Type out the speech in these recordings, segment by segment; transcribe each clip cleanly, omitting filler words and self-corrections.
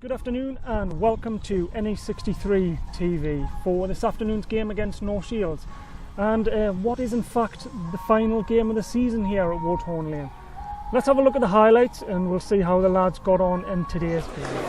Good afternoon and welcome to NE63 TV for this afternoon's game against North Shields, and what is in fact the final game of the season here at Woodhorn Lane. Let's have a look at the highlights and we'll see how the lads got on in today's game.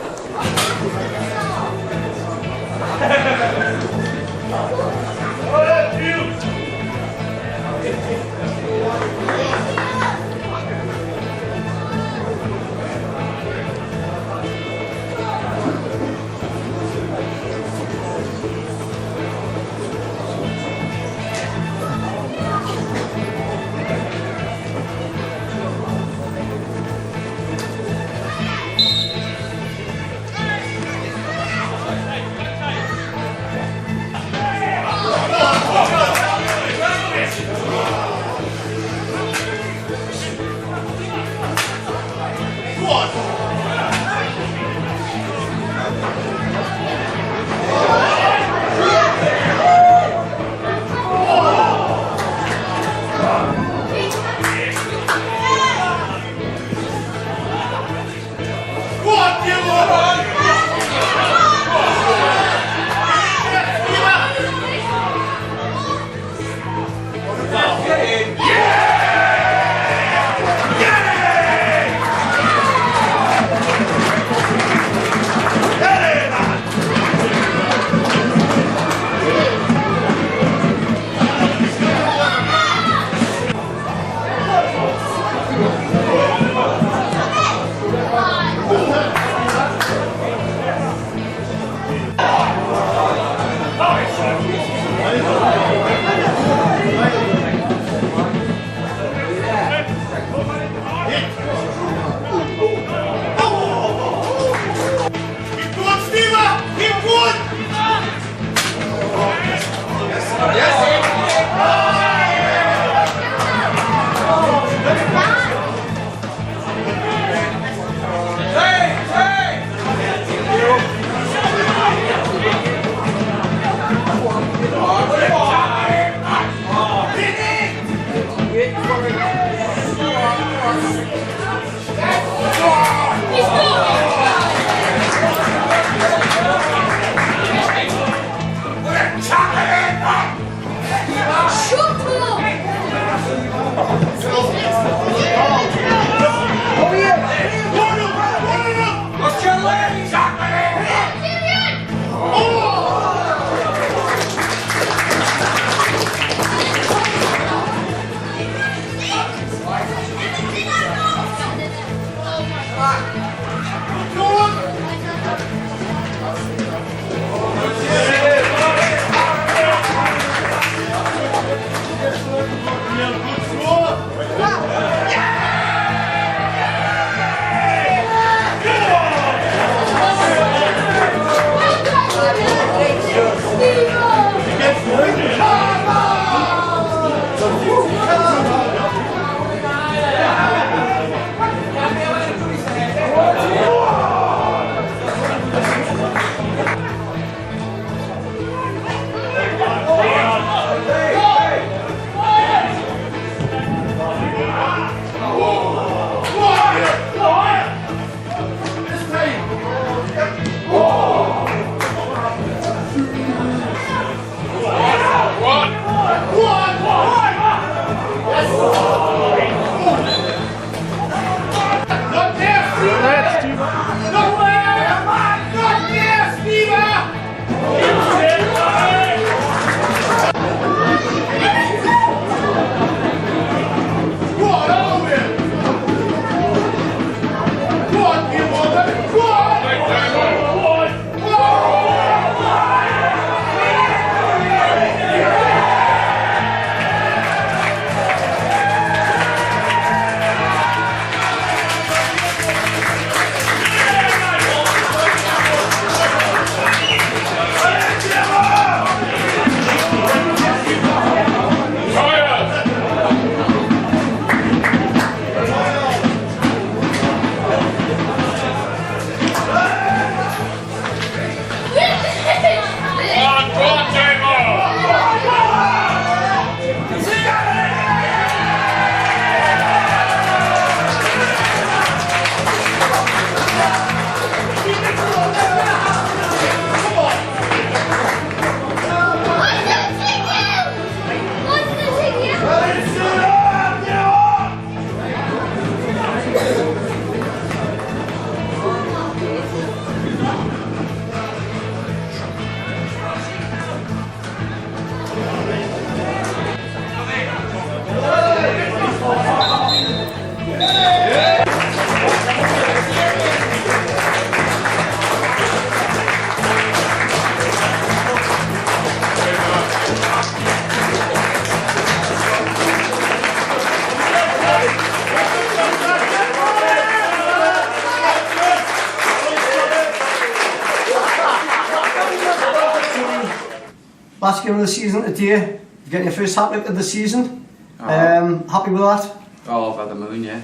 Last game of the season today. You're getting your first hat-trick of the season. Happy with that? Oh, over the moon, yeah.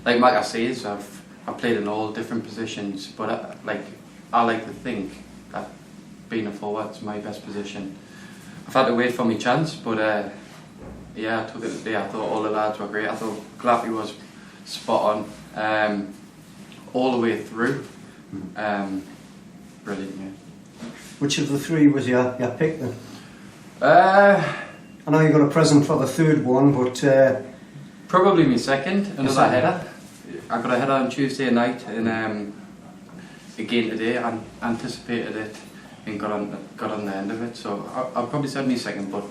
Like Mike says, I've played in all different positions, but I like to think that being a forward's my best position. I've had to wait for my chance, but yeah, I took it today. I thought all the lads were great. I thought Glappy was spot on all the way through. Brilliant, yeah. Which of the three was your pick then? I know you got a present for the third one, but... probably my second, another header. I got a header on Tuesday night, and again today I anticipated it and got on the end of it. So I'll probably say my second, but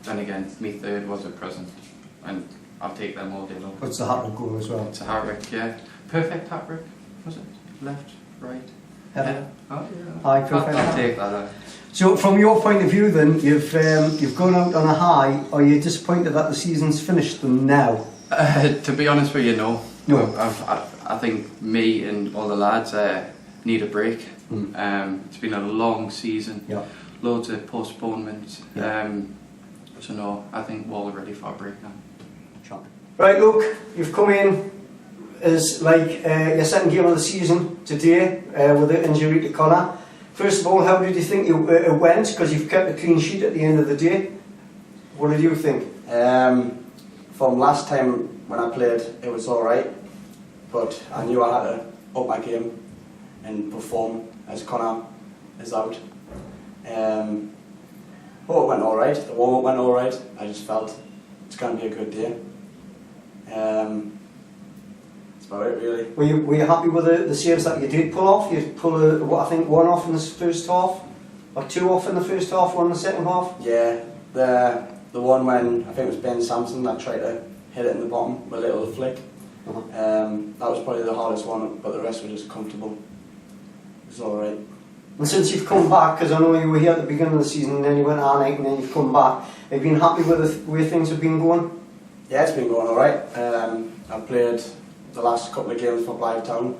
then again, my third was a present, and I'll take them all day long. What's the hat-trick goal as well? It's a hat-trick, yeah. Perfect hat-trick, was it? Left, right, header. Oh, yeah. Aye, perfect. I'll take that. So from your point of view then, you've gone out on a high. Are you disappointed that the season's finished now? To be honest with you, no. No. I think me and all the lads need a break. It's been a long season, loads of postponements. So no, I think we're all ready for a break now. Sure. Right, look, you've come in as like your second game of the season today with the injury to Connor. First of all, how did you think it went? Because you've kept a clean sheet at the end of the day. What did you think? From last time when I played, it was alright, but I knew I had to up my game and perform as Connor is out. It went alright, the warm-up went alright. I just felt it's going to be a good day. That's about it really. Were you happy with the saves that you did pull off? You pulled I think one off in the first half, or two off in the first half, one in the second half? Yeah, the one when I think it was Ben Sampson that tried to hit it in the bottom with a little flick. That was probably the hardest one, but the rest were just comfortable. It was alright. And since you've come back, because I know you were here at the beginning of the season and then you went on and then you've come back, have you been happy with the way things have been going? Yeah, it's been going alright. I've played the last couple of games for Blythetown.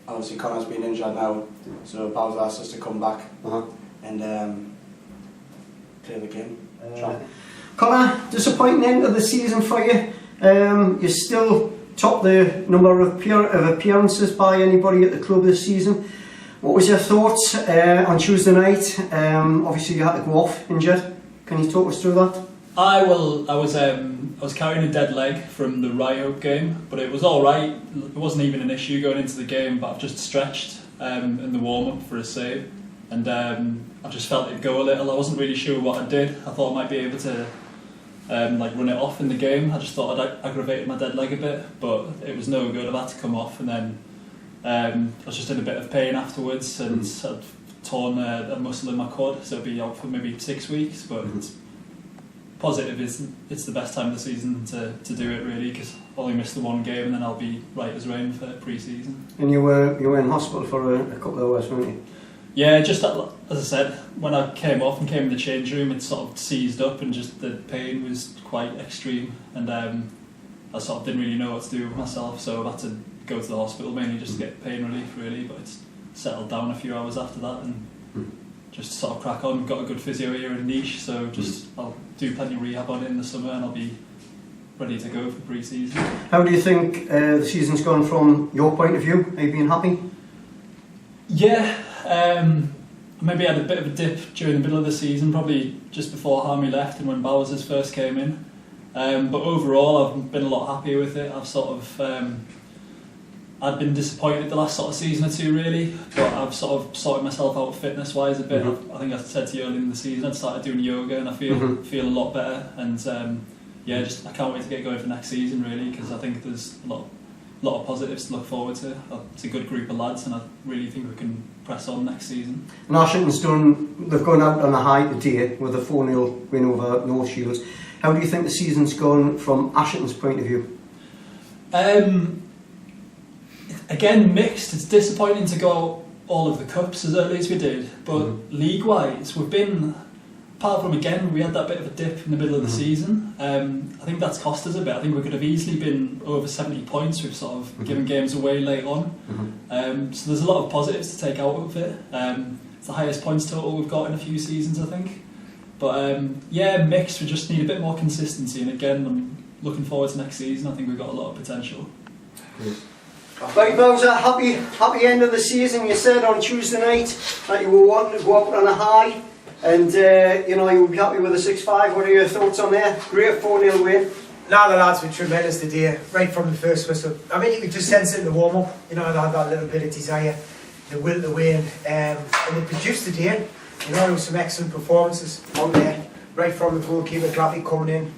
Obviously Connor's been injured now, so Bowser asked us to come back and play the game. Connor, disappointing end of the season for you. You still top the number of appearances by anybody at the club this season. What was your thoughts on Tuesday night? Obviously you had to go off injured. Can you talk us through that? I was carrying a dead leg from the Ryhope game, but it was all right. It wasn't even an issue going into the game, but I've just stretched in the warm-up for a save, and I just felt it go a little. I wasn't really sure what I did. I thought I might be able to run it off in the game. I just thought I'd aggravated my dead leg a bit, but it was no good. I've had to come off, and then I was just in a bit of pain afterwards, and I'd torn a muscle in my quad, so I'd be out for maybe 6 weeks, but positive is it's the best time of the season to do it really, because I'll only miss the one game and then I'll be right as rain for pre-season. And you were in hospital for a couple of hours, weren't you? Yeah, just as I said, when I came off and came in the change room, it sort of seized up and just the pain was quite extreme, and I sort of didn't really know what to do with myself, so I had to go to the hospital mainly just to get pain relief really, but it's settled down a few hours after that and just sort of crack on. Got a good physio here in Niche, so just I'll do plenty of rehab on it in the summer and I'll be ready to go for pre-season. How do you think the season's gone from your point of view? Are you being happy? Yeah, maybe had a bit of a dip during the middle of the season, probably just before Harmy left and when Bowers first came in. But overall I've been a lot happier with it. I've sort of I'd been disappointed the last sort of season or two really, but I've sort of sorted myself out fitness wise a bit. I think I said to you earlier in the season I'd started doing yoga and I feel a lot better, and yeah, just I can't wait to get going for next season really, because I think there's a lot of positives to look forward to. It's a good group of lads and I really think we can press on next season. And Ashington's they've gone out on a high today with a 4-0 win over North Shields. How do you think the season's gone from Ashington's point of view? Again, mixed. It's disappointing to go all of the cups as early as we did, but league-wise, we've been, apart from again, we had that bit of a dip in the middle of the season. I think that's cost us a bit. I think we could have easily been over 70 points. We've sort of given games away late on. So there's a lot of positives to take out of it. It's the highest points total we've got in a few seasons, I think. But yeah, mixed. We just need a bit more consistency. And again, I'm looking forward to next season. I think we've got a lot of potential. Right, Bowser, happy end of the season. You said on Tuesday night that you were wanting to go out on a high, and you know, you would be happy with a 6-5. What are your thoughts on there? Great 4-0 win. Now the lads were tremendous today, right from the first whistle. I mean, you could just sense it in the warm-up. You know, they had that little bit of desire, the will to win, and they produced today. You know, there were some excellent performances out there, right from the goalkeeper, Glaffy coming in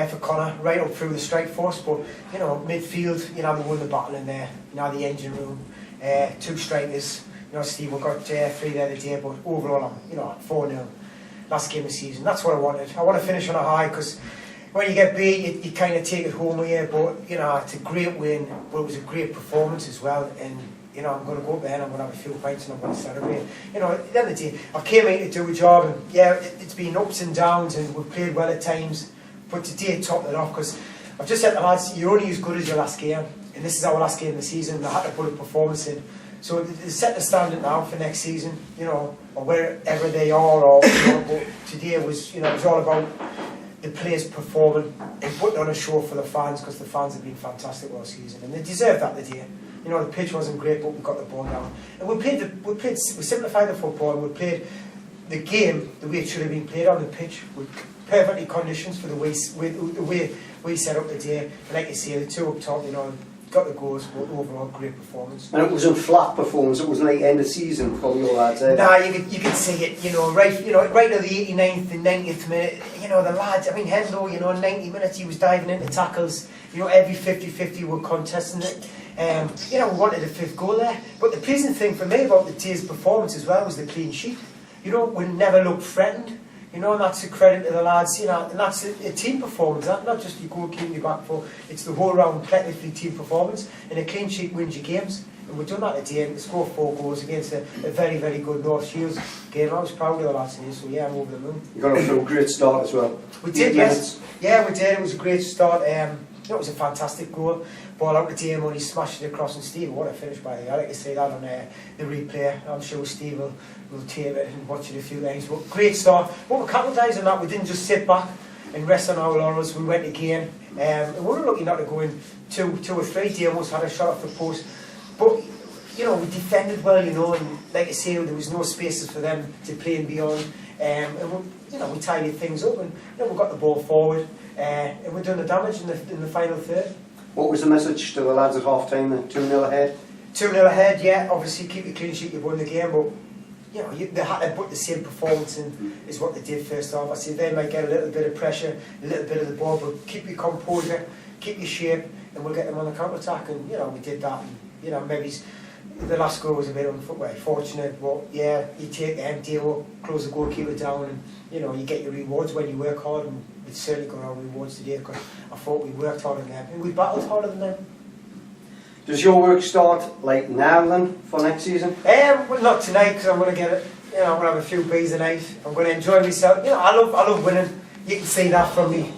for Connor, right up through the strike force. But, you know, midfield, you know, they won the battle in there. You know, the engine room, 2 strikers. You know, Steve, we got 3 the other day, but overall, I'm, you know, 4-0. Last game of the season. That's what I wanted. I want to finish on a high, because when you get beat, you kind of take it home with you. But, you know, it's a great win, but it was a great performance as well. And, you know, I'm going to go up there and I'm going to have a few pints and I'm going to celebrate. You know, at the end of the day, I came out to do a job, and yeah, it's been ups and downs, and we've played well at times. But today topped it off, because I've just said to the lads, you're only as good as your last game, and this is our last game of the season. I had to put a performance in, so they set the standard now for next season, you know, or wherever they are. Or you know, but today was, you know, it was all about the players performing and putting on a show for the fans, because the fans have been fantastic all season, and they deserve that today. You know, the pitch wasn't great, but we got the ball down, and we simplified the football, and we played the game the way it should have been played on the pitch, with perfectly conditions for the way we set up the day. And like you say, the 2 up top, you know, got the goals, but overall great performance. And it was a flat performance. It wasn't like end of season for your lads. Nah, you could see it. You know, right at the 89th and 90th minute. You know, the lads. I mean, Hendo. You know, 90 minutes he was diving into tackles. You know, every 50-50 were contesting it. You know, we wanted a 5th goal there. But the pleasing thing for me about the day's performance as well was the clean sheet. You know, we never looked threatened. You know, and that's a credit to the lads, you know, and that's a team performance, not just your goalkeeper in your back four, it's the whole round technically team performance, and a clean sheet wins your games. And we've done that today, and to score 4 goals against a very, very good North Shields game. I was proud of the lads here, so yeah, I'm over the moon. You got off to a great start as well. We did, yes. Yeah, we did. It was a great start. You know, it was a fantastic goal. Ball out the team when he smashed it across, and Steve, what a finish by the. I like to say that on the replay. I'm sure Steve will tape it and watch it a few times. But great start. But we capitalised on that. We didn't just sit back and rest on our laurels. We went again. And we were lucky not to go in 2 or 3. They almost had a shot off the post. But, you know, we defended well, you know, and like I say, there was no spaces for them to play and beyond. And we, you know, we tidied things up, and you know, we got the ball forward, and we're doing the damage in the final third. What was the message to the lads at half time? 2-0 ahead? 2-0 ahead, yeah. Obviously, keep the clean sheet, you've won the game, but you know, they had to put the same performance in as what they did first half. I said they might get a little bit of pressure, a little bit of the ball, but keep your composure, keep your shape, and we'll get them on the counter attack. And you know, we did that. And, you know, maybe the last goal was a bit unfortunate, but yeah, you take the empty, close the goalkeeper down, and you know, you get your rewards when you work hard. And we certainly got our rewards today, because I thought we worked harder than them, and we battled harder than them. Does your work start like now then for next season? Well, not tonight, because I'm going to get it. You know, I'm going to have a few beers tonight. I'm going to enjoy myself. You know, I love winning. You can see that from me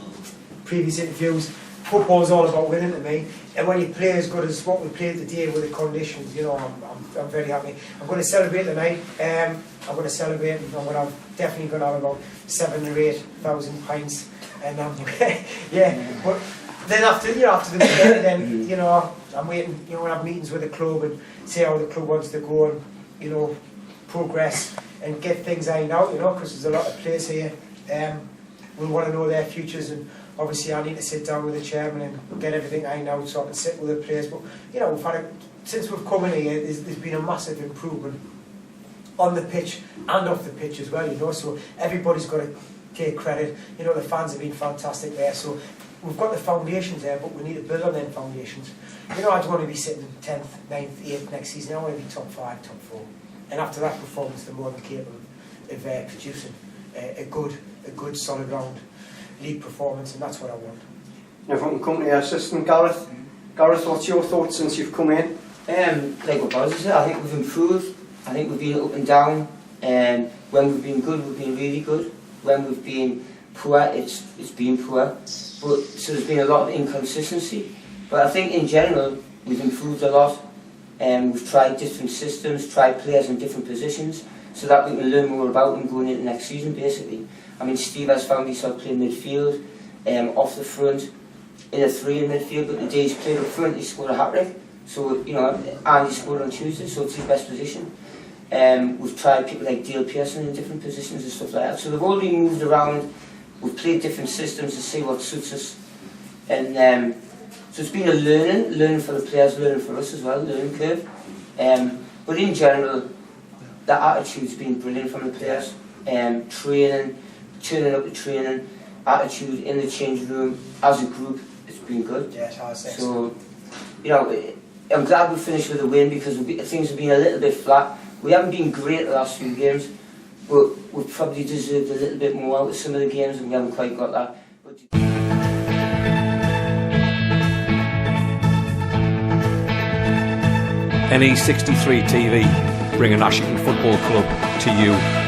previous interviews. Football's all about winning to me, and when you play as good as what we played today with the conditions, you know, I'm very happy. I'm going to celebrate tonight. I'm going to celebrate, and definitely going to have about 7,000 or 8,000 pints, and yeah. But then after the weekend, then you know, I'm waiting. You know, we'll have meetings with the club and see how the club wants to go, and you know, progress and get things ironed out. You know, because there's a lot of players here. We want to know their futures, and obviously I need to sit down with the chairman and get everything ironed out so I can sit with the players. But you know, since we've come in here, there's been a massive improvement on the pitch and off the pitch as well. You know, so everybody's got to take credit. You know, the fans have been fantastic there. So we've got the foundations there, but we need to build on them foundations. You know, I don't want to be sitting 10th, 9th, 8th next season. I want to be top 5, top 4. And after that performance, they're more than capable of producing a good solid round league performance, and that's what I want. Now, if I can come to your assistant, Gareth. Gareth, what's your thoughts since you've come in? Like what Bowser said, I think we've improved. I think we've been up and down. When we've been good, we've been really good. When we've been poor, it's been poor. But so there's been a lot of inconsistency. But I think in general, we've improved a lot. We've tried different systems, tried players in different positions, so that we can learn more about them going into next season, basically. I mean, Steve has found himself playing midfield, off the front, in a 3 in midfield, but the day he's played up front, he scored a hat-trick. So, you know, and he scored on Tuesday, so it's his best position. We've tried people like Dale Pearson in different positions and stuff like that. So they've all been moved around. We've played different systems to see what suits us. And so it's been a learning for the players, learning for us as well, learning curve. But in general, the attitude's been brilliant from the players. Training, turning up to training, attitude in the changing room, as a group, it's been good. Yeah, it has, so, you know, I'm glad we finished with a win because things have been a little bit flat. We haven't been great the last few games, but we've probably deserved a little bit more out of some of the games and we haven't quite got that. NE63 TV, bringing Ashington Football Club to you.